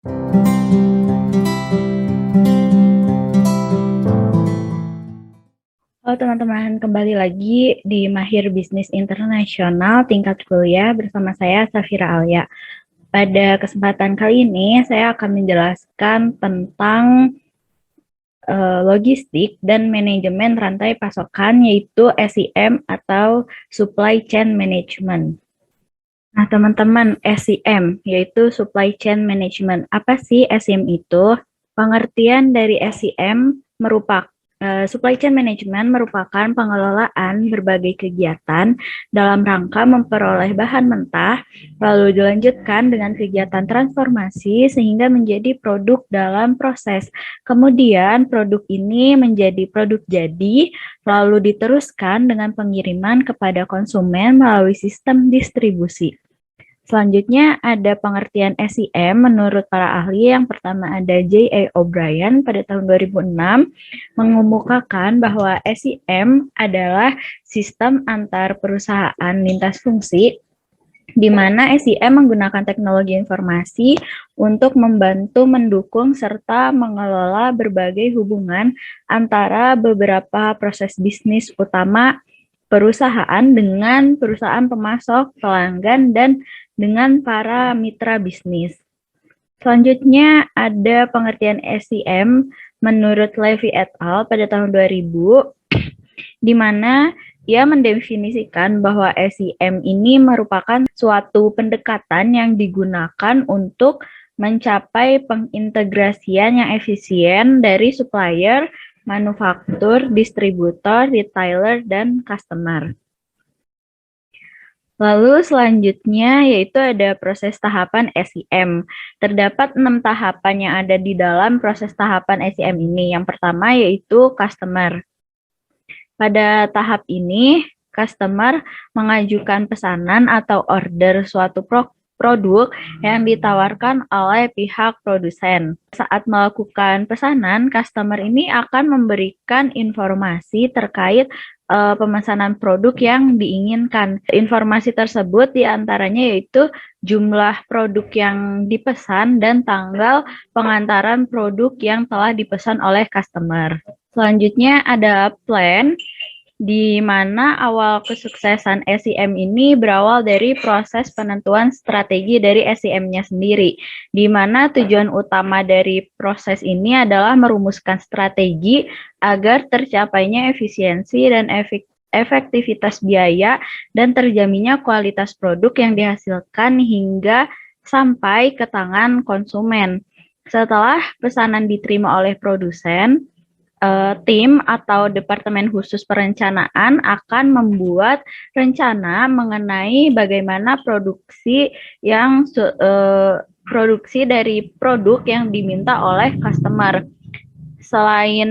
Halo teman-teman, kembali lagi di Mahir Bisnis Internasional tingkat kuliah bersama saya Safira Alia. Pada kesempatan kali ini saya akan menjelaskan tentang logistik dan manajemen rantai pasokan, yaitu SCM atau Supply Chain Management. Nah teman-teman, SCM yaitu Supply Chain Management. Apa sih SCM itu? Pengertian dari SCM merupakan Supply chain management merupakan pengelolaan berbagai kegiatan dalam rangka memperoleh bahan mentah, lalu dilanjutkan dengan kegiatan transformasi sehingga menjadi produk dalam proses. Kemudian produk ini menjadi produk jadi, lalu diteruskan dengan pengiriman kepada konsumen melalui sistem distribusi. Selanjutnya ada pengertian SCM menurut para ahli. Yang pertama ada J.A. O'Brien pada tahun 2006 mengemukakan bahwa SCM adalah sistem antar perusahaan lintas fungsi di mana SCM menggunakan teknologi informasi untuk membantu mendukung serta mengelola berbagai hubungan antara beberapa proses bisnis utama perusahaan dengan perusahaan pemasok, pelanggan, dan dengan para mitra bisnis. Selanjutnya ada pengertian SCM menurut Levy et al. Pada tahun 2000, di mana ia mendefinisikan bahwa SCM ini merupakan suatu pendekatan yang digunakan untuk mencapai pengintegrasian yang efisien dari supplier, manufaktur, distributor, retailer, dan customer. Lalu selanjutnya yaitu ada proses tahapan SCM. Terdapat 6 tahapan yang ada di dalam proses tahapan SCM ini. Yang pertama yaitu customer. Pada tahap ini, customer mengajukan pesanan atau order suatu produk yang ditawarkan oleh pihak produsen. Saat melakukan pesanan, customer ini akan memberikan informasi terkait pemesanan produk yang diinginkan. Informasi tersebut diantaranya yaitu jumlah produk yang dipesan dan tanggal pengantaran produk yang telah dipesan oleh customer. Selanjutnya ada plan, di mana awal kesuksesan SCM ini berawal dari proses penentuan strategi dari SCM-nya sendiri, di mana tujuan utama dari proses ini adalah merumuskan strategi agar tercapainya efisiensi dan efektivitas biaya dan terjaminnya kualitas produk yang dihasilkan hingga sampai ke tangan konsumen. Setelah pesanan diterima oleh produsen, tim atau departemen khusus perencanaan akan membuat rencana mengenai bagaimana produksi dari produk yang diminta oleh customer. Selain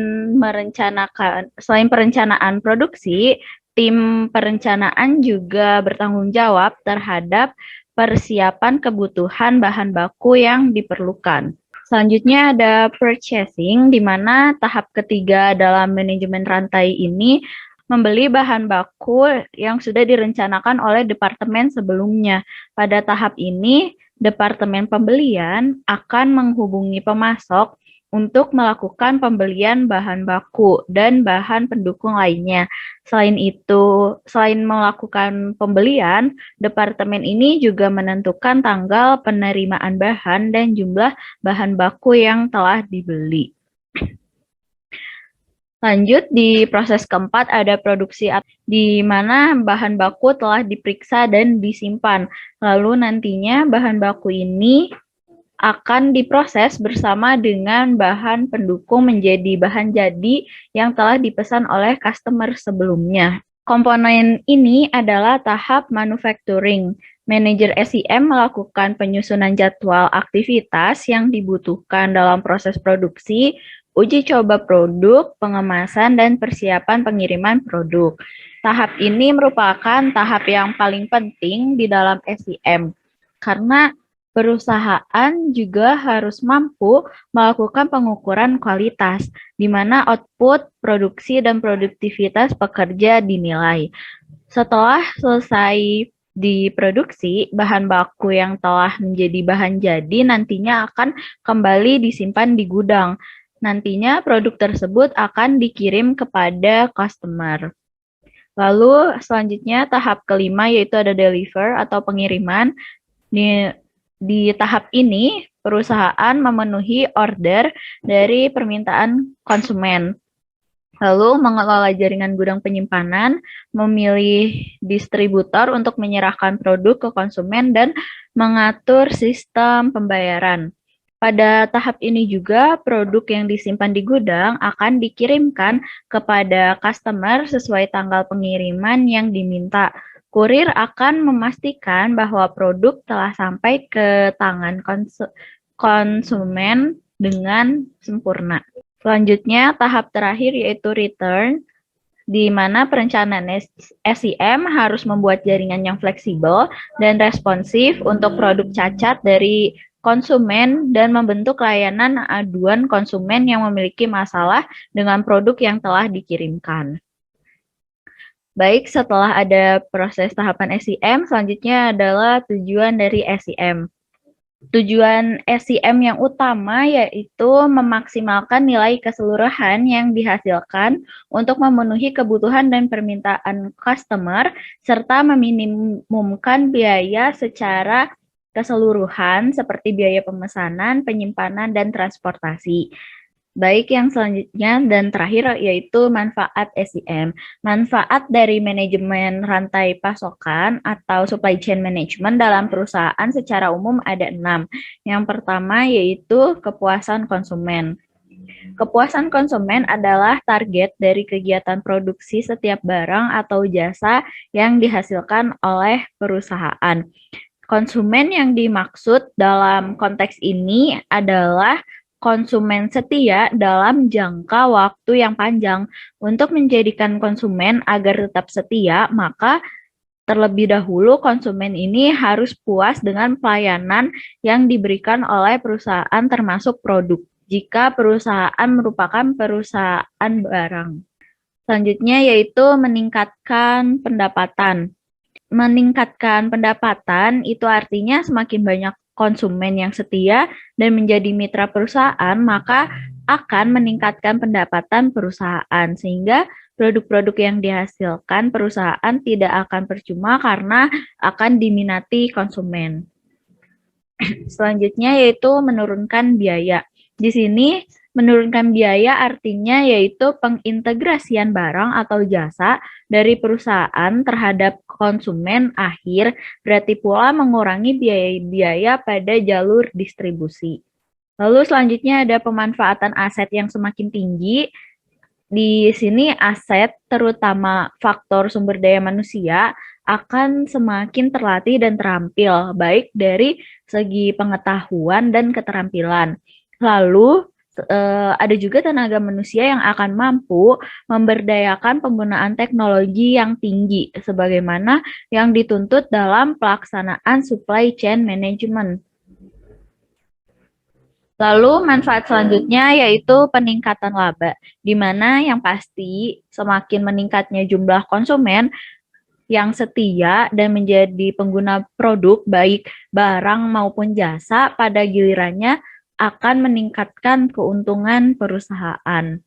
perencanaan produksi, tim perencanaan juga bertanggung jawab terhadap persiapan kebutuhan bahan baku yang diperlukan. Selanjutnya ada purchasing, di mana tahap ketiga dalam manajemen rantai ini membeli bahan baku yang sudah direncanakan oleh departemen sebelumnya. Pada tahap ini, departemen pembelian akan menghubungi pemasok untuk melakukan pembelian bahan baku dan bahan pendukung lainnya. Selain melakukan pembelian, departemen ini juga menentukan tanggal penerimaan bahan dan jumlah bahan baku yang telah dibeli. Lanjut, di proses keempat ada produksi, di mana bahan baku telah diperiksa dan disimpan. Lalu nantinya bahan baku ini akan diproses bersama dengan bahan pendukung menjadi bahan jadi yang telah dipesan oleh customer sebelumnya. Komponen ini adalah tahap manufacturing. Manajer SCM melakukan penyusunan jadwal aktivitas yang dibutuhkan dalam proses produksi, uji coba produk, pengemasan, dan persiapan pengiriman produk. Tahap ini merupakan tahap yang paling penting di dalam SCM, karena perusahaan juga harus mampu melakukan pengukuran kualitas, di mana output, produksi, dan produktivitas pekerja dinilai. Setelah selesai diproduksi, bahan baku yang telah menjadi bahan jadi nantinya akan kembali disimpan di gudang. Nantinya produk tersebut akan dikirim kepada customer. Lalu selanjutnya tahap kelima yaitu ada deliver atau pengiriman. Di tahap ini perusahaan memenuhi order dari permintaan konsumen. Lalu mengelola jaringan gudang penyimpanan, memilih distributor untuk menyerahkan produk ke konsumen, dan mengatur sistem pembayaran. Pada tahap ini juga produk yang disimpan di gudang akan dikirimkan kepada customer sesuai tanggal pengiriman yang diminta. Kurir akan memastikan bahwa produk telah sampai ke tangan konsumen dengan sempurna. Selanjutnya, tahap terakhir yaitu return, di mana perencanaan SIM harus membuat jaringan yang fleksibel dan responsif untuk produk cacat dari konsumen dan membentuk layanan aduan konsumen yang memiliki masalah dengan produk yang telah dikirimkan. Baik, setelah ada proses tahapan SIM, selanjutnya adalah tujuan dari SIM. Tujuan SIM yang utama yaitu memaksimalkan nilai keseluruhan yang dihasilkan untuk memenuhi kebutuhan dan permintaan customer, serta meminimumkan biaya secara keseluruhan seperti biaya pemesanan, penyimpanan, dan transportasi. Baik, yang selanjutnya dan terakhir yaitu manfaat SIM. Manfaat dari manajemen rantai pasokan atau supply chain management dalam perusahaan secara umum ada 6. Yang pertama yaitu kepuasan konsumen. Kepuasan konsumen adalah target dari kegiatan produksi setiap barang atau jasa yang dihasilkan oleh perusahaan. Konsumen yang dimaksud dalam konteks ini adalah konsumen setia dalam jangka waktu yang panjang. Untuk menjadikan konsumen agar tetap setia, maka terlebih dahulu konsumen ini harus puas dengan pelayanan yang diberikan oleh perusahaan termasuk produk, jika perusahaan merupakan perusahaan barang. Selanjutnya yaitu meningkatkan pendapatan. Meningkatkan pendapatan itu artinya semakin banyak konsumen yang setia dan menjadi mitra perusahaan, maka akan meningkatkan pendapatan perusahaan, sehingga produk-produk yang dihasilkan perusahaan tidak akan percuma karena akan diminati konsumen. Selanjutnya yaitu menurunkan biaya. Di sini menurunkan biaya artinya yaitu pengintegrasian barang atau jasa dari perusahaan terhadap konsumen akhir, berarti pula mengurangi biaya-biaya pada jalur distribusi. Lalu selanjutnya ada pemanfaatan aset yang semakin tinggi. Di sini aset, terutama faktor sumber daya manusia, akan semakin terlatih dan terampil, baik dari segi pengetahuan dan keterampilan. Lalu ada juga tenaga manusia yang akan mampu memberdayakan penggunaan teknologi yang tinggi, sebagaimana yang dituntut dalam pelaksanaan supply chain management. Lalu manfaat selanjutnya yaitu peningkatan laba, di mana yang pasti semakin meningkatnya jumlah konsumen yang setia dan menjadi pengguna produk baik barang maupun jasa pada gilirannya akan meningkatkan keuntungan perusahaan.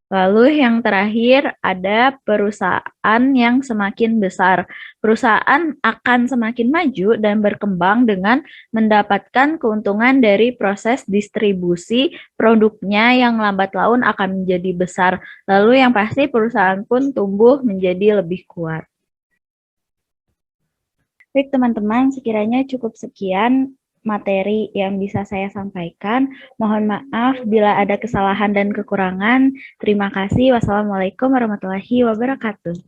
Lalu yang terakhir ada perusahaan yang semakin besar. Perusahaan akan semakin maju dan berkembang dengan mendapatkan keuntungan dari proses distribusi produknya yang lambat laun akan menjadi besar. Lalu yang pasti perusahaan pun tumbuh menjadi lebih kuat. Baik teman-teman, sekiranya cukup sekian materi yang bisa saya sampaikan. Mohon maaf bila ada kesalahan dan kekurangan. Terima kasih. Wassalamualaikum warahmatullahi wabarakatuh.